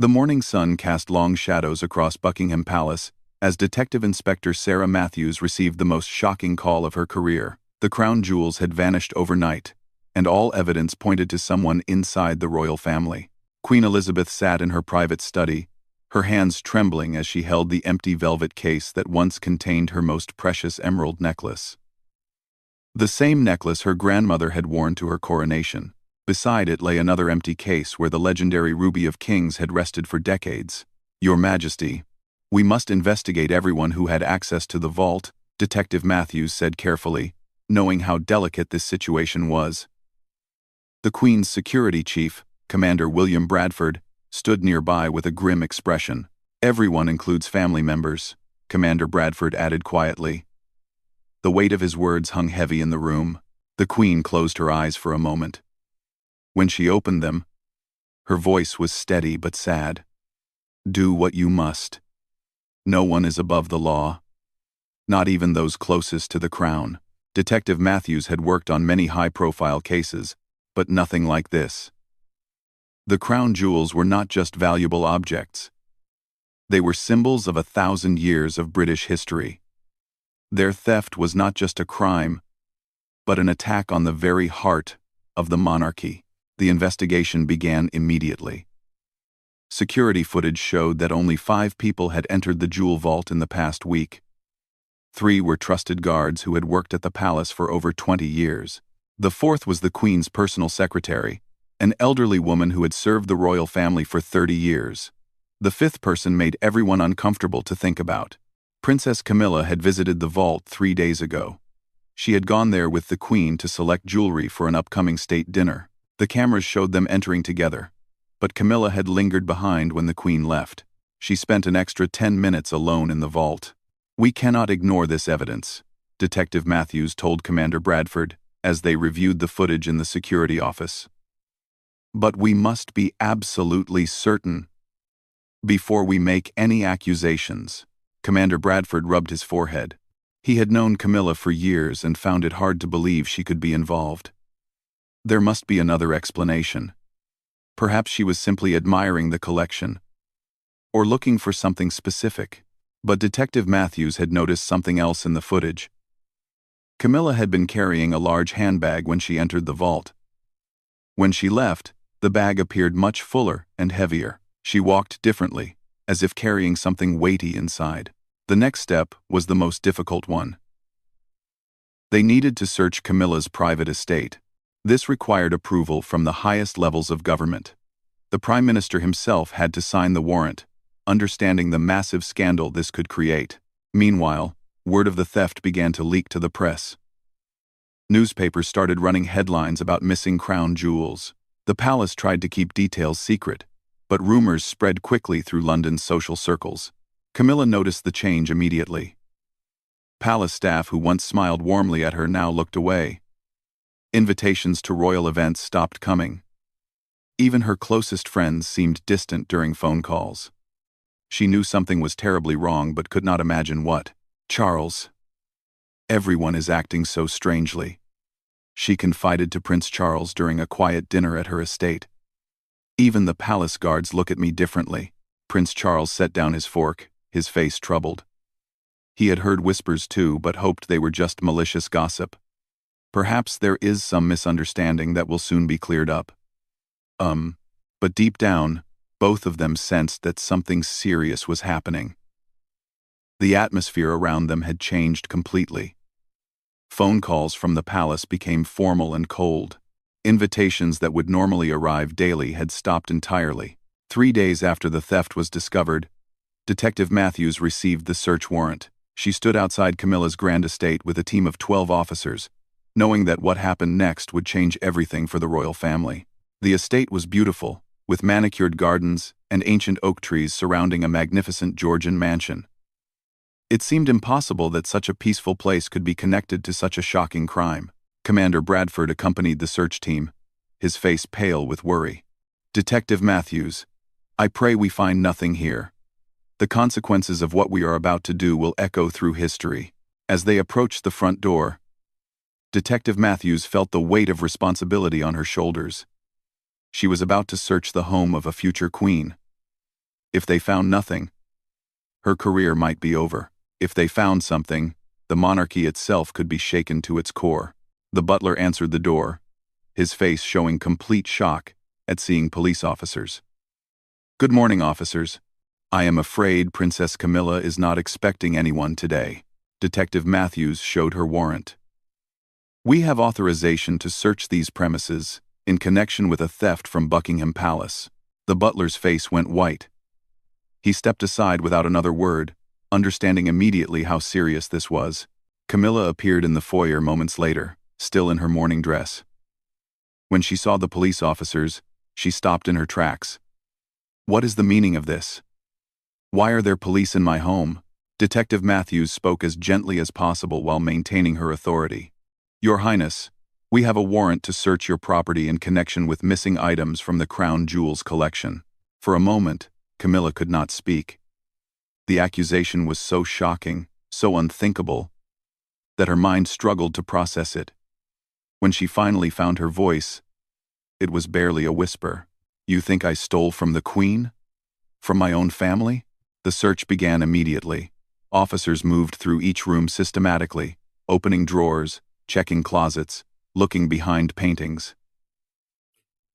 The morning sun cast long shadows across Buckingham Palace as Detective Inspector Sarah Matthews received the most shocking call of her career. The crown jewels had vanished overnight, and all evidence pointed to someone inside the royal family. Queen Elizabeth sat in her private study, her hands trembling as she held the empty velvet case that once contained her most precious emerald necklace. The same necklace her grandmother had worn to her coronation. Beside it lay another empty case where the legendary Ruby of Kings had rested for decades. "Your Majesty, we must investigate everyone who had access to the vault," Detective Matthews said carefully, knowing how delicate this situation was. The Queen's security chief, Commander William Bradford, stood nearby with a grim expression. "Everyone includes family members," Commander Bradford added quietly. The weight of his words hung heavy in the room. The Queen closed her eyes for a moment. When she opened them, her voice was steady but sad. "Do what you must. No one is above the law. Not even those closest to the crown." Detective Matthews had worked on many high-profile cases, but nothing like this. The crown jewels were not just valuable objects. They were symbols of 1,000 years of British history. Their theft was not just a crime, but an attack on the very heart of the monarchy. The investigation began immediately. Security footage showed that only 5 people had entered the jewel vault in the past week. 3 were trusted guards who had worked at the palace for over 20 years. The 4th was the Queen's personal secretary, an elderly woman who had served the royal family for 30 years. The 5th person made everyone uncomfortable to think about. Princess Camilla had visited the vault 3 days ago. She had gone there with the Queen to select jewelry for an upcoming state dinner. The cameras showed them entering together, but Camilla had lingered behind when the Queen left. She spent an extra 10 minutes alone in the vault. "We cannot ignore this evidence," Detective Matthews told Commander Bradford as they reviewed the footage in the security office. "But we must be absolutely certain before we make any accusations." Commander Bradford rubbed his forehead. He had known Camilla for years and found it hard to believe she could be involved. There must be another explanation. Perhaps she was simply admiring the collection, or looking for something specific. But Detective Matthews had noticed something else in the footage. Camilla had been carrying a large handbag when she entered the vault. When she left, the bag appeared much fuller and heavier. She walked differently, as if carrying something weighty inside. The next step was the most difficult one. They needed to search Camilla's private estate. This required approval from the highest levels of government. The Prime Minister himself had to sign the warrant, understanding the massive scandal this could create. Meanwhile, word of the theft began to leak to the press. Newspapers started running headlines about missing crown jewels. The palace tried to keep details secret, but rumors spread quickly through London's social circles. Camilla noticed the change immediately. Palace staff who once smiled warmly at her now looked away. Invitations to royal events stopped coming. Even her closest friends seemed distant during phone calls. She knew something was terribly wrong but could not imagine what. "Charles. Everyone is acting so strangely," she confided to Prince Charles during a quiet dinner at her estate. "Even the palace guards look at me differently." Prince Charles set down his fork, his face troubled. He had heard whispers too, but hoped they were just malicious gossip. Perhaps there is some misunderstanding that will soon be cleared up. But deep down, both of them sensed that something serious was happening. The atmosphere around them had changed completely. Phone calls from the palace became formal and cold. Invitations that would normally arrive daily had stopped entirely. 3 days after the theft was discovered, Detective Matthews received the search warrant. She stood outside Camilla's grand estate with a team of 12 officers, knowing that what happened next would change everything for the royal family. The estate was beautiful, with manicured gardens and ancient oak trees surrounding a magnificent Georgian mansion. It seemed impossible that such a peaceful place could be connected to such a shocking crime. Commander Bradford accompanied the search team, his face pale with worry. "Detective Matthews, I pray we find nothing here. The consequences of what we are about to do will echo through history." As they approached the front door, Detective Matthews felt the weight of responsibility on her shoulders. She was about to search the home of a future queen. If they found nothing, her career might be over. If they found something, the monarchy itself could be shaken to its core. The butler answered the door, his face showing complete shock at seeing police officers. "Good morning, officers. I am afraid Princess Camilla is not expecting anyone today." Detective Matthews showed her warrant. "We have authorization to search these premises in connection with a theft from Buckingham Palace." The butler's face went white. He stepped aside without another word, understanding immediately how serious this was. Camilla appeared in the foyer moments later, still in her morning dress. When she saw the police officers, she stopped in her tracks. "What is the meaning of this? Why are there police in my home?" Detective Matthews spoke as gently as possible while maintaining her authority. "Your Highness, we have a warrant to search your property in connection with missing items from the Crown Jewels collection." For a moment, Camilla could not speak. The accusation was so shocking, so unthinkable, that her mind struggled to process it. When she finally found her voice, it was barely a whisper. "You think I stole from the Queen? From my own family?" The search began immediately. Officers moved through each room systematically, opening drawers, checking closets, looking behind paintings.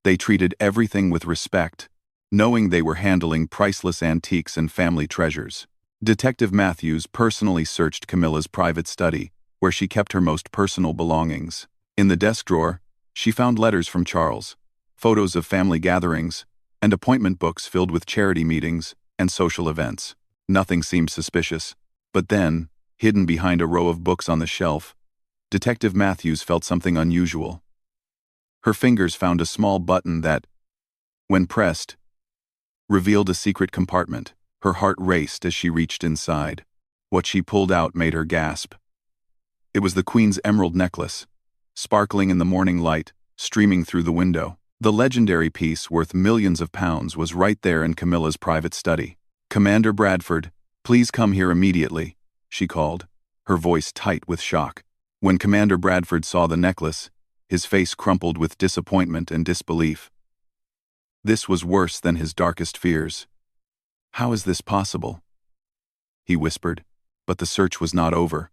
They treated everything with respect, knowing they were handling priceless antiques and family treasures. Detective Matthews personally searched Camilla's private study, where she kept her most personal belongings. In the desk drawer, she found letters from Charles, photos of family gatherings, and appointment books filled with charity meetings and social events. Nothing seemed suspicious. But then, hidden behind a row of books on the shelf, Detective Matthews felt something unusual. Her fingers found a small button that, when pressed, revealed a secret compartment. Her heart raced as she reached inside. What she pulled out made her gasp. It was the Queen's emerald necklace, sparkling in the morning light, streaming through the window. The legendary piece worth millions of pounds was right there in Camilla's private study. "Commander Bradford, please come here immediately," she called, her voice tight with shock. When Commander Bradford saw the necklace, his face crumpled with disappointment and disbelief. This was worse than his darkest fears. "How is this possible?" he whispered, but the search was not over.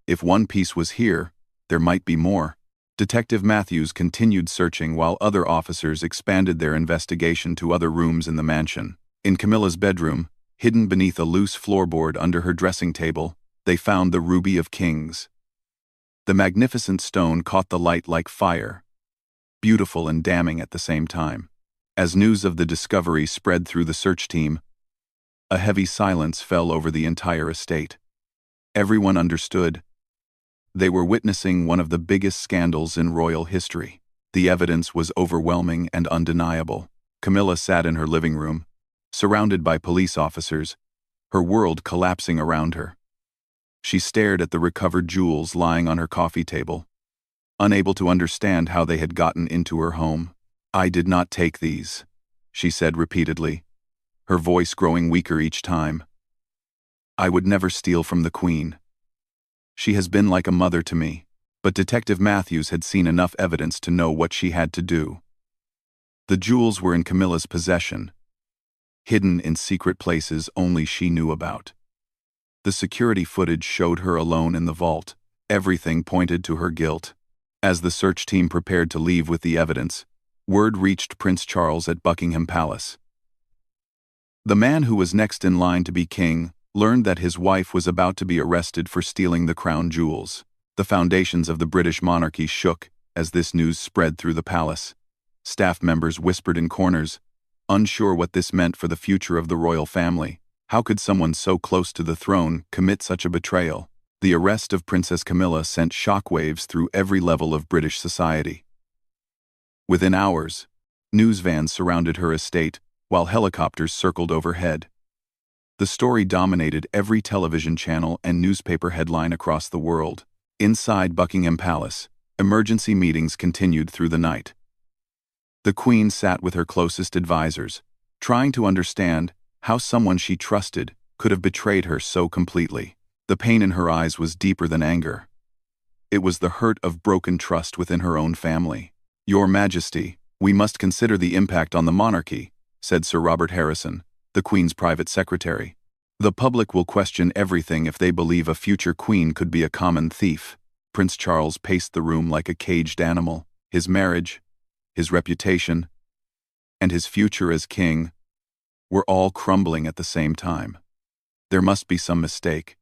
If one piece was here, there might be more. Detective Matthews continued searching while other officers expanded their investigation to other rooms in the mansion. In Camilla's bedroom, hidden beneath a loose floorboard under her dressing table, they found the Ruby of Kings. The magnificent stone caught the light like fire, beautiful and damning at the same time. As news of the discovery spread through the search team, a heavy silence fell over the entire estate. Everyone understood. They were witnessing one of the biggest scandals in royal history. The evidence was overwhelming and undeniable. Camilla sat in her living room, surrounded by police officers, her world collapsing around her. She stared at the recovered jewels lying on her coffee table, unable to understand how they had gotten into her home. "I did not take these," she said repeatedly, her voice growing weaker each time. "I would never steal from the Queen. She has been like a mother to me." But Detective Matthews had seen enough evidence to know what she had to do. The jewels were in Camilla's possession, hidden in secret places only she knew about. The security footage showed her alone in the vault. Everything pointed to her guilt. As the search team prepared to leave with the evidence, word reached Prince Charles at Buckingham Palace. The man who was next in line to be king learned that his wife was about to be arrested for stealing the crown jewels. The foundations of the British monarchy shook as this news spread through the palace. Staff members whispered in corners, unsure what this meant for the future of the royal family. How could someone so close to the throne commit such a betrayal? The arrest of Princess Camilla sent shockwaves through every level of British society. Within hours, news vans surrounded her estate, while helicopters circled overhead. The story dominated every television channel and newspaper headline across the world. Inside Buckingham Palace, emergency meetings continued through the night. The Queen sat with her closest advisors, trying to understand how someone she trusted could have betrayed her so completely. The pain in her eyes was deeper than anger. It was the hurt of broken trust within her own family. "Your Majesty, we must consider the impact on the monarchy," said Sir Robert Harrison, the Queen's private secretary. The public will question everything if they believe a future queen could be a common thief. Prince Charles paced the room like a caged animal. His marriage, his reputation, and his future as king were all crumbling at the same time. There must be some mistake.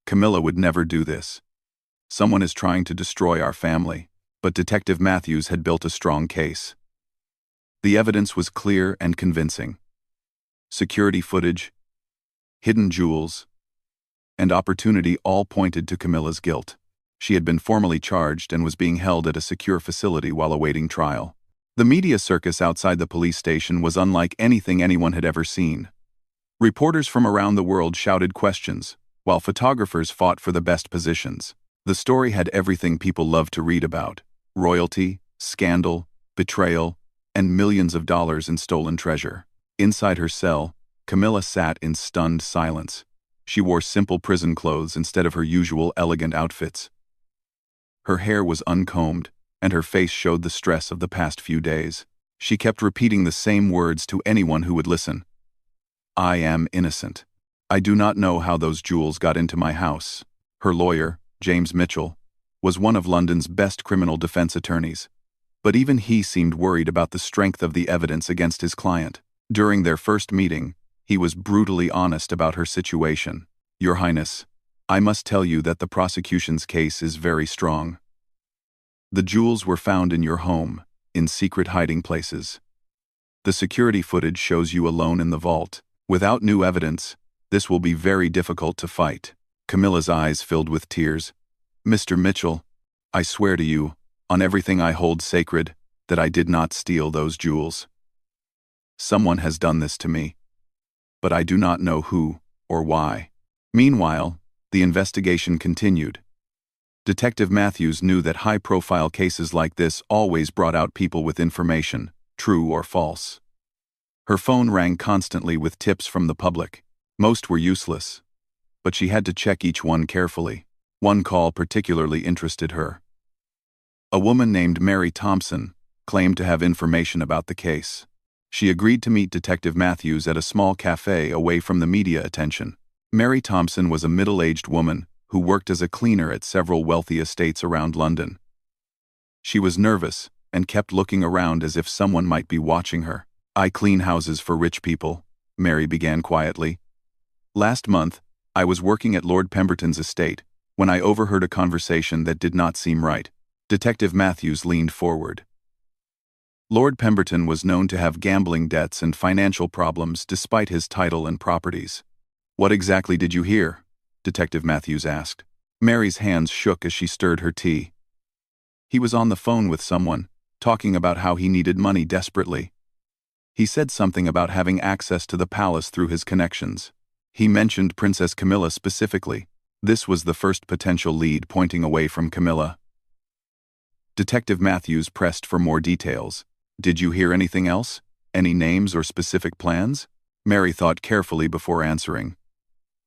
Camilla would never do this. Someone is trying to destroy our family. But Detective Matthews had built a strong case. The evidence was clear and convincing. Security footage, hidden jewels, and opportunity all pointed to Camilla's guilt. She had been formally charged and was being held at a secure facility while awaiting trial. The media circus outside the police station was unlike anything anyone had ever seen. Reporters from around the world shouted questions, while photographers fought for the best positions. The story had everything people love to read about: royalty, scandal, betrayal, and millions of dollars in stolen treasure. Inside her cell, Camilla sat in stunned silence. She wore simple prison clothes instead of her usual elegant outfits. Her hair was uncombed, and her face showed the stress of the past few days. She kept repeating the same words to anyone who would listen. "I am innocent. I do not know how those jewels got into my house." Her lawyer, James Mitchell, was one of London's best criminal defense attorneys, but even he seemed worried about the strength of the evidence against his client. During their first meeting, he was brutally honest about her situation. "Your Highness, I must tell you that the prosecution's case is very strong. The jewels were found in your home, in secret hiding places. The security footage shows you alone in the vault. Without new evidence, this will be very difficult to fight." Camilla's eyes filled with tears. "Mr. Mitchell, I swear to you, on everything I hold sacred, that I did not steal those jewels. Someone has done this to me, but I do not know who or why." Meanwhile, the investigation continued. Detective Matthews knew that high-profile cases like this always brought out people with information, true or false. Her phone rang constantly with tips from the public. Most were useless, but she had to check each one carefully. One call particularly interested her. A woman named Mary Thompson claimed to have information about the case. She agreed to meet Detective Matthews at a small cafe away from the media attention. Mary Thompson was a middle-aged woman who worked as a cleaner at several wealthy estates around London. She was nervous and kept looking around as if someone might be watching her. "I clean houses for rich people," Mary began quietly. "Last month, I was working at Lord Pemberton's estate when I overheard a conversation that did not seem right." Detective Matthews leaned forward. Lord Pemberton was known to have gambling debts and financial problems despite his title and properties. "What exactly did you hear?" Detective Matthews asked. Mary's hands shook as she stirred her tea. "He was on the phone with someone, talking about how he needed money desperately. He said something about having access to the palace through his connections. He mentioned Princess Camilla specifically." This was the first potential lead pointing away from Camilla. Detective Matthews pressed for more details. "Did you hear anything else? Any names or specific plans?" Mary thought carefully before answering.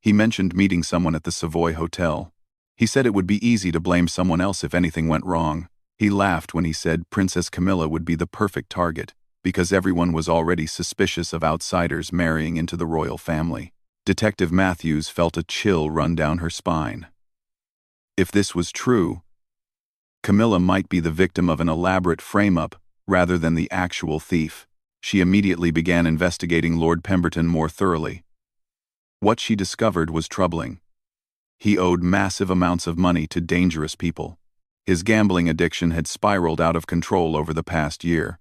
"He mentioned meeting someone at the Savoy Hotel. He said it would be easy to blame someone else if anything went wrong. He laughed when he said Princess Camilla would be the perfect target, because everyone was already suspicious of outsiders marrying into the royal family." Detective Matthews felt a chill run down her spine. If this was true, Camilla might be the victim of an elaborate frame-up rather than the actual thief. She immediately began investigating Lord Pemberton more thoroughly. What she discovered was troubling. He owed massive amounts of money to dangerous people. His gambling addiction had spiraled out of control over the past year.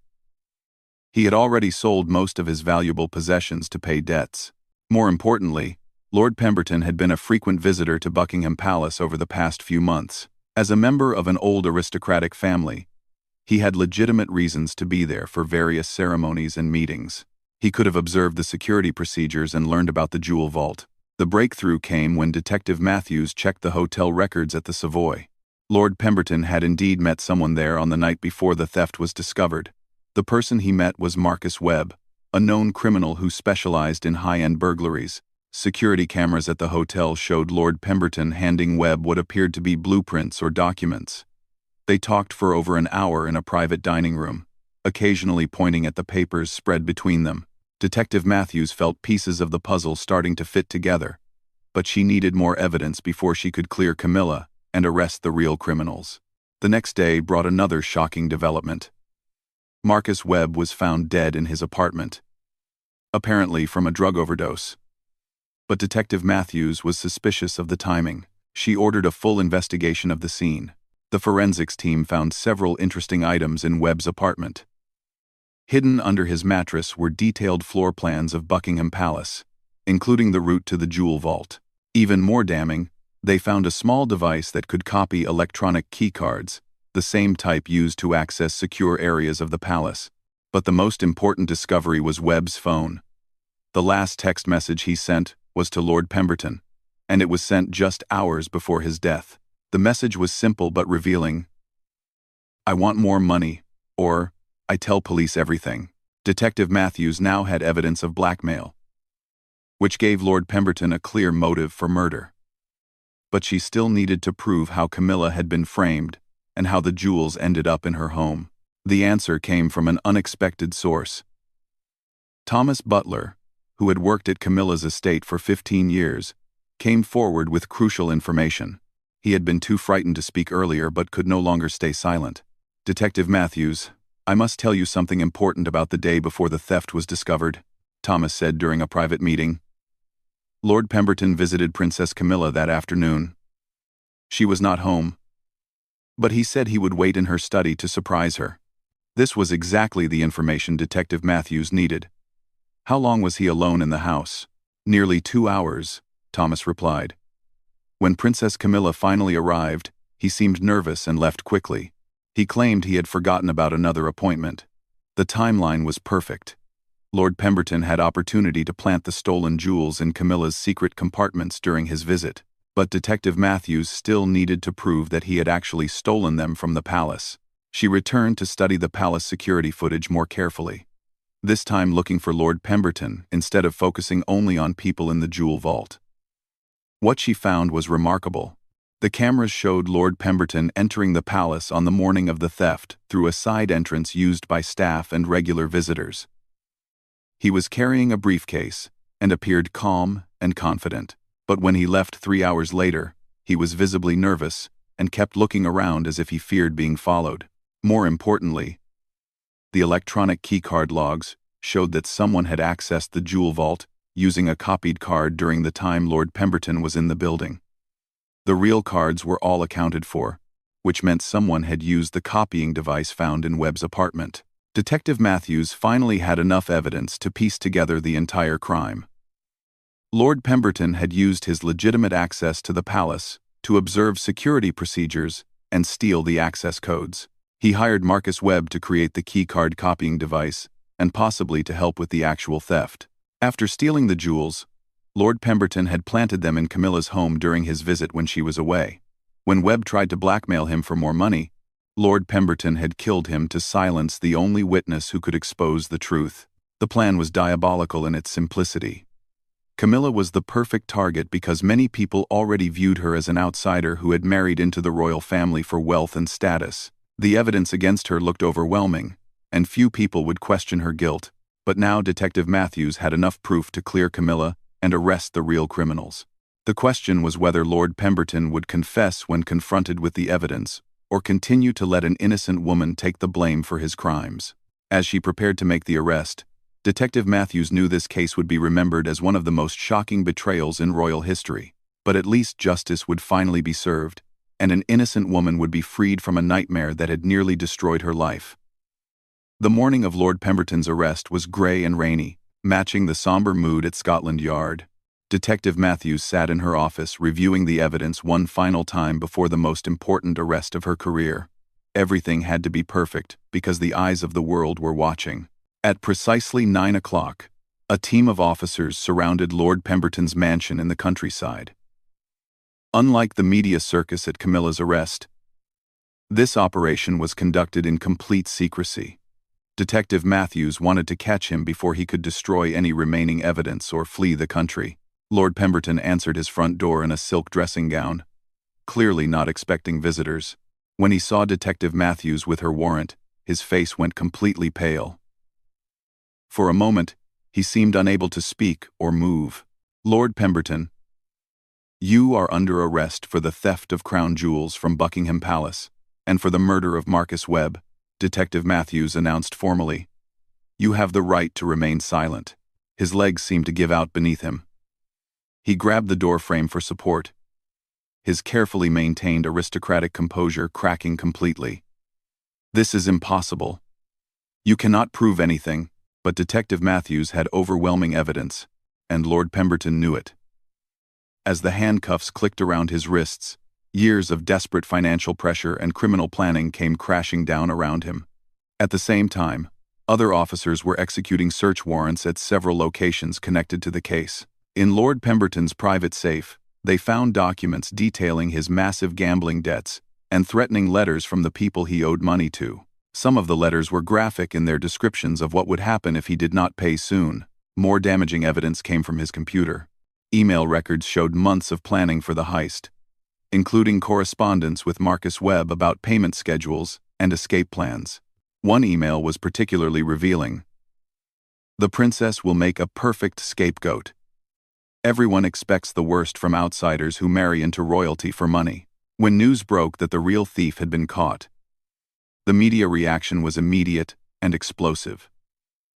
He had already sold most of his valuable possessions to pay debts. More importantly, Lord Pemberton had been a frequent visitor to Buckingham Palace over the past few months. As a member of an old aristocratic family, he had legitimate reasons to be there for various ceremonies and meetings. He could have observed the security procedures and learned about the jewel vault. The breakthrough came when Detective Matthews checked the hotel records at the Savoy. Lord Pemberton had indeed met someone there on the night before the theft was discovered. The person he met was Marcus Webb, a known criminal who specialized in high-end burglaries. Security cameras at the hotel showed Lord Pemberton handing Webb what appeared to be blueprints or documents. They talked for over an hour in a private dining room, occasionally pointing at the papers spread between them. Detective Matthews felt pieces of the puzzle starting to fit together, but she needed more evidence before she could clear Camilla and arrest the real criminals. The next day brought another shocking development. Marcus Webb was found dead in his apartment, apparently from a drug overdose. But Detective Matthews was suspicious of the timing. She ordered a full investigation of the scene. The forensics team found several interesting items in Webb's apartment. Hidden under his mattress were detailed floor plans of Buckingham Palace, including the route to the jewel vault. Even more damning, they found a small device that could copy electronic keycards, the same type used to access secure areas of the palace. But the most important discovery was Webb's phone. The last text message he sent was to Lord Pemberton, and it was sent just hours before his death. The message was simple but revealing. "I want more money," or "I tell police everything." Detective Matthews now had evidence of blackmail, which gave Lord Pemberton a clear motive for murder. But she still needed to prove how Camilla had been framed and how the jewels ended up in her home. The answer came from an unexpected source. Thomas Butler, who had worked at Camilla's estate for 15 years, came forward with crucial information. He had been too frightened to speak earlier but could no longer stay silent. "Detective Matthews, I must tell you something important about the day before the theft was discovered," Thomas said during a private meeting. Lord Pemberton visited Princess Camilla that afternoon. She was not home, but he said he would wait in her study to surprise her. This was exactly the information Detective Matthews needed. How long was he alone in the house? "Nearly 2 hours, Thomas replied. When Princess Camilla finally arrived, he seemed nervous and left quickly. He claimed he had forgotten about another appointment. The timeline was perfect. Lord Pemberton had opportunity to plant the stolen jewels in Camilla's secret compartments during his visit, but Detective Matthews still needed to prove that he had actually stolen them from the palace. She returned to study the palace security footage more carefully, this time looking for Lord Pemberton instead of focusing only on people in the jewel vault. What she found was remarkable. The cameras showed Lord Pemberton entering the palace on the morning of the theft through a side entrance used by staff and regular visitors. He was carrying a briefcase and appeared calm and confident, but when he left 3 hours later, he was visibly nervous and kept looking around as if he feared being followed. More importantly, the electronic keycard logs showed that someone had accessed the jewel vault using a copied card during the time Lord Pemberton was in the building. The real cards were all accounted for, which meant someone had used the copying device found in Webb's apartment. Detective Matthews finally had enough evidence to piece together the entire crime. Lord Pemberton had used his legitimate access to the palace to observe security procedures and steal the access codes. He hired Marcus Webb to create the keycard copying device and possibly to help with the actual theft. After stealing the jewels, Lord Pemberton had planted them in Camilla's home during his visit when she was away. When Webb tried to blackmail him for more money, Lord Pemberton had killed him to silence the only witness who could expose the truth. The plan was diabolical in its simplicity. Camilla was the perfect target because many people already viewed her as an outsider who had married into the royal family for wealth and status. The evidence against her looked overwhelming, and few people would question her guilt. But now Detective Matthews had enough proof to clear Camilla and arrest the real criminals. The question was whether Lord Pemberton would confess when confronted with the evidence, or continue to let an innocent woman take the blame for his crimes. As she prepared to make the arrest, Detective Matthews knew this case would be remembered as one of the most shocking betrayals in royal history. But at least justice would finally be served, and an innocent woman would be freed from a nightmare that had nearly destroyed her life. The morning of Lord Pemberton's arrest was grey and rainy, matching the somber mood at Scotland Yard. Detective Matthews sat in her office reviewing the evidence one final time before the most important arrest of her career. Everything had to be perfect because the eyes of the world were watching. At precisely 9 o'clock, a team of officers surrounded Lord Pemberton's mansion in the countryside. Unlike the media circus at Camilla's arrest, this operation was conducted in complete secrecy. Detective Matthews wanted to catch him before he could destroy any remaining evidence or flee the country. Lord Pemberton answered his front door in a silk dressing gown, clearly not expecting visitors. When he saw Detective Matthews with her warrant, his face went completely pale. For a moment, He seemed unable to speak or move. "Lord Pemberton, you are under arrest for the theft of crown jewels from Buckingham Palace and for the murder of Marcus Webb," Detective Matthews announced formally. "You have the right to remain silent." His legs seemed to give out beneath him. He grabbed the doorframe for support, his carefully maintained aristocratic composure cracking completely. "This is impossible. You cannot prove anything," but Detective Matthews had overwhelming evidence, and Lord Pemberton knew it. As the handcuffs clicked around his wrists, years of desperate financial pressure and criminal planning came crashing down around him. At the same time, other officers were executing search warrants at several locations connected to the case. In Lord Pemberton's private safe, they found documents detailing his massive gambling debts and threatening letters from the people he owed money to. Some of the letters were graphic in their descriptions of what would happen if he did not pay soon. More damaging evidence came from his computer. Email records showed months of planning for the heist, including correspondence with Marcus Webb about payment schedules and escape plans. One email was particularly revealing. "The princess will make a perfect scapegoat. Everyone expects the worst from outsiders who marry into royalty for money." When news broke that the real thief had been caught, the media reaction was immediate and explosive.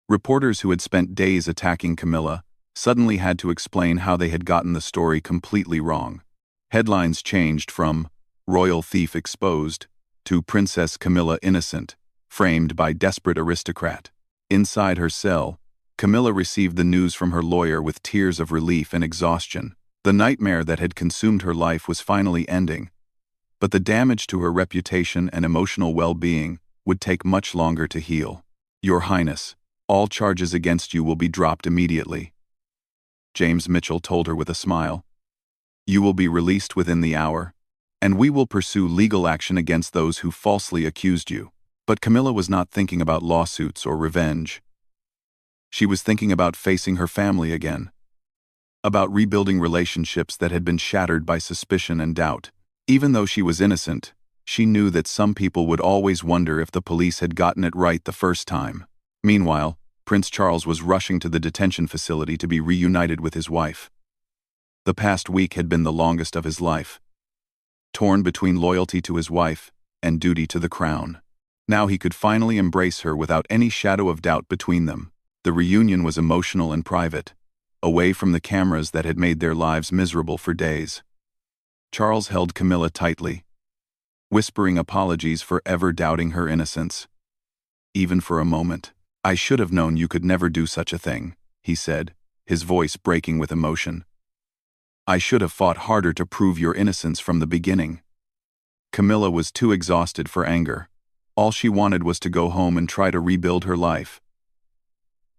Reporters who had spent days attacking Camilla suddenly had to explain how they had gotten the story completely wrong. Headlines changed from "Royal Thief Exposed" to "Princess Camilla Innocent, Framed by Desperate Aristocrat." Inside her cell, Camilla received the news from her lawyer with tears of relief and exhaustion. The nightmare that had consumed her life was finally ending, but the damage to her reputation and emotional well-being would take much longer to heal. "Your Highness, all charges against you will be dropped immediately," James Mitchell told her with a smile. "You will be released within the hour, and we will pursue legal action against those who falsely accused you." But Camilla was not thinking about lawsuits or revenge. She was thinking about facing her family again, about rebuilding relationships that had been shattered by suspicion and doubt. Even though she was innocent, she knew that some people would always wonder if the police had gotten it right the first time. Meanwhile, Prince Charles was rushing to the detention facility to be reunited with his wife. The past week had been the longest of his life, torn between loyalty to his wife and duty to the crown. Now he could finally embrace her without any shadow of doubt between them. The reunion was emotional and private, away from the cameras that had made their lives miserable for days. Charles held Camilla tightly, whispering apologies for ever doubting her innocence. "Even for a moment, I should have known you could never do such a thing," he said, his voice breaking with emotion. "I should have fought harder to prove your innocence from the beginning." Camilla was too exhausted for anger. All she wanted was to go home and try to rebuild her life.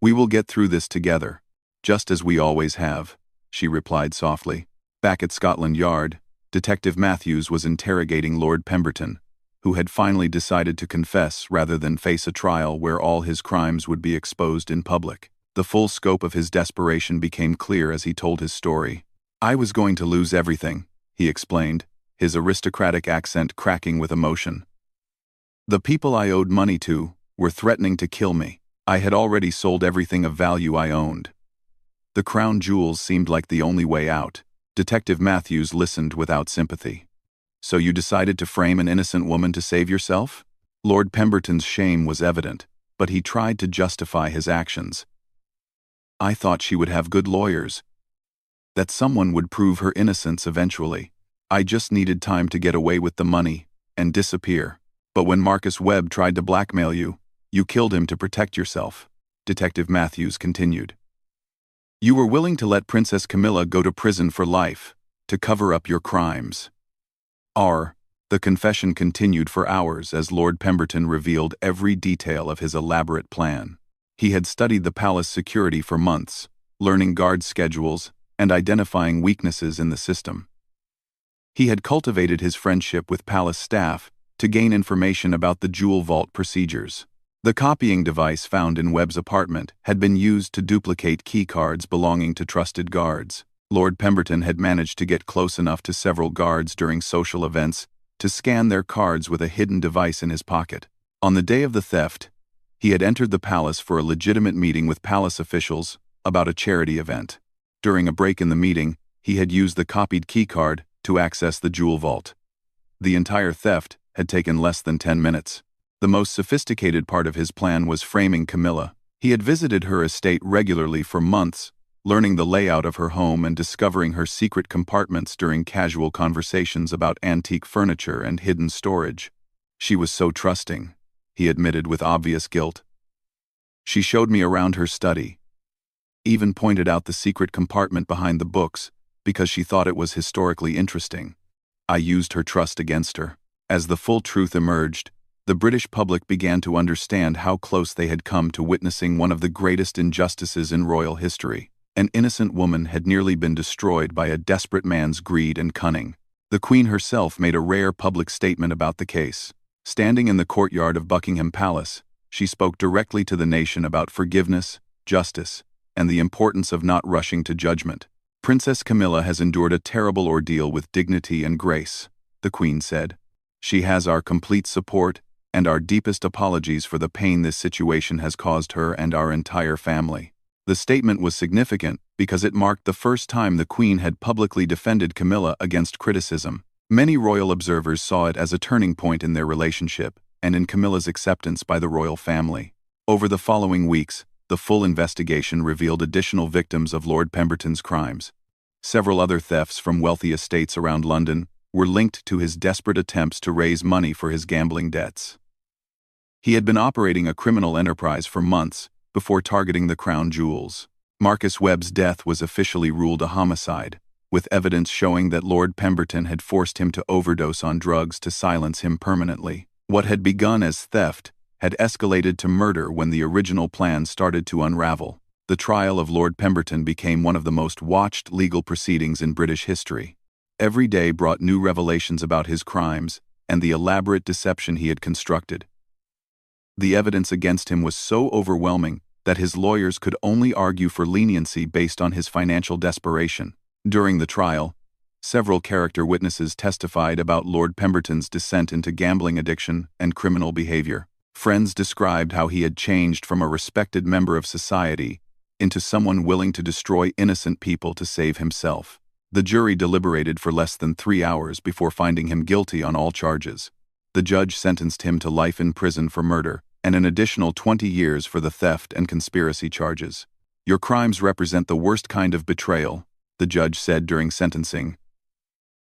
"We will get through this together, just as we always have," she replied softly. Back at Scotland Yard, Detective Matthews was interrogating Lord Pemberton, who had finally decided to confess rather than face a trial where all his crimes would be exposed in public. The full scope of his desperation became clear as he told his story. "I was going to lose everything," he explained, his aristocratic accent cracking with emotion. "The people I owed money to were threatening to kill me. I had already sold everything of value I owned. The crown jewels seemed like the only way out." Detective Matthews listened without sympathy. "So you decided to frame an innocent woman to save yourself?" Lord Pemberton's shame was evident, but he tried to justify his actions. "I thought she would have good lawyers, that someone would prove her innocence eventually. I just needed time to get away with the money and disappear. But when Marcus Webb tried to blackmail you, you killed him to protect yourself," Detective Matthews continued. "You were willing to let Princess Camilla go to prison for life, to cover up your crimes." The confession continued for hours as Lord Pemberton revealed every detail of his elaborate plan. He had studied the palace security for months, learning guard schedules and identifying weaknesses in the system. He had cultivated his friendship with palace staff to gain information about the jewel vault procedures. The copying device found in Webb's apartment had been used to duplicate key cards belonging to trusted guards. Lord Pemberton had managed to get close enough to several guards during social events to scan their cards with a hidden device in his pocket. On the day of the theft, he had entered the palace for a legitimate meeting with palace officials about a charity event. During a break in the meeting, he had used the copied keycard to access the jewel vault. The entire theft had taken less than 10 minutes. The most sophisticated part of his plan was framing Camilla. He had visited her estate regularly for months, learning the layout of her home and discovering her secret compartments during casual conversations about antique furniture and hidden storage. She was so trusting, he admitted with obvious guilt. She showed me around her study, even pointed out the secret compartment behind the books because she thought it was historically interesting. I used her trust against her. As the full truth emerged, the British public began to understand how close they had come to witnessing one of the greatest injustices in royal history. An innocent woman had nearly been destroyed by a desperate man's greed and cunning. The Queen herself made a rare public statement about the case. Standing in the courtyard of Buckingham Palace, she spoke directly to the nation about forgiveness, justice, and the importance of not rushing to judgment. Princess Camilla has endured a terrible ordeal with dignity and grace, the Queen said. She has our complete support and our deepest apologies for the pain this situation has caused her and our entire family. The statement was significant because it marked the first time the Queen had publicly defended Camilla against criticism. Many royal observers saw it as a turning point in their relationship and in Camilla's acceptance by the royal family. Over the following weeks, the full investigation revealed additional victims of Lord Pemberton's crimes. Several other thefts from wealthy estates around London were linked to his desperate attempts to raise money for his gambling debts. He had been operating a criminal enterprise for months before targeting the crown jewels. Marcus Webb's death was officially ruled a homicide, with evidence showing that Lord Pemberton had forced him to overdose on drugs to silence him permanently. What had begun as theft had escalated to murder when the original plan started to unravel. The trial of Lord Pemberton became one of the most watched legal proceedings in British history. Every day brought new revelations about his crimes and the elaborate deception he had constructed. The evidence against him was so overwhelming that his lawyers could only argue for leniency based on his financial desperation. During the trial, several character witnesses testified about Lord Pemberton's descent into gambling addiction and criminal behavior. Friends described how he had changed from a respected member of society into someone willing to destroy innocent people to save himself. The jury deliberated for less than 3 hours before finding him guilty on all charges. The judge sentenced him to life in prison for murder and an additional 20 years for the theft and conspiracy charges. Your crimes represent the worst kind of betrayal, the judge said during sentencing.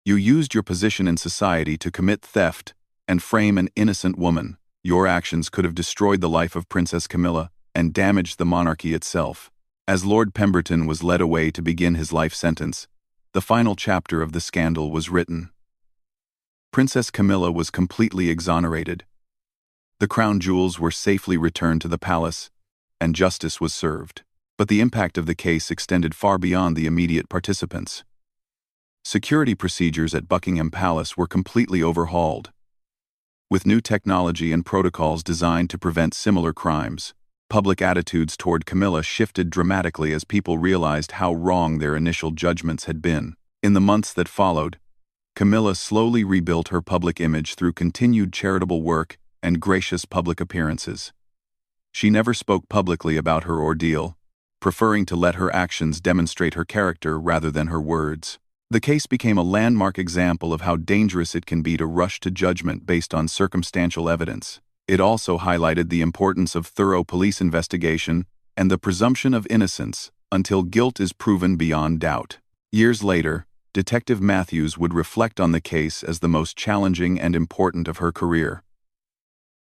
You used your position in society to commit theft and frame an innocent woman. Your actions could have destroyed the life of Princess Camilla and damaged the monarchy itself. As Lord Pemberton was led away to begin his life sentence, the final chapter of the scandal was written. Princess Camilla was completely exonerated. The crown jewels were safely returned to the palace, and justice was served. But the impact of the case extended far beyond the immediate participants. Security procedures at Buckingham Palace were completely overhauled, with new technology and protocols designed to prevent similar crimes. Public attitudes toward Camilla shifted dramatically as people realized how wrong their initial judgments had been. In the months that followed, Camilla slowly rebuilt her public image through continued charitable work and gracious public appearances. She never spoke publicly about her ordeal, preferring to let her actions demonstrate her character rather than her words. The case became a landmark example of how dangerous it can be to rush to judgment based on circumstantial evidence. It also highlighted the importance of thorough police investigation and the presumption of innocence until guilt is proven beyond doubt. Years later, Detective Matthews would reflect on the case as the most challenging and important of her career.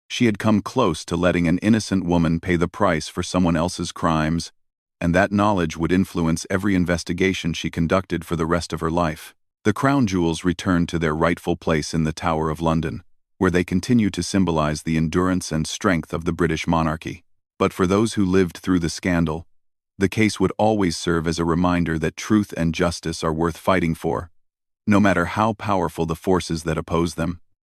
She had come close to letting an innocent woman pay the price for someone else's crimes, and that knowledge would influence every investigation she conducted for the rest of her life. The crown jewels returned to their rightful place in the Tower of London, where they continue to symbolize the endurance and strength of the British monarchy. But for those who lived through the scandal, the case would always serve as a reminder that truth and justice are worth fighting for, no matter how powerful the forces that oppose them.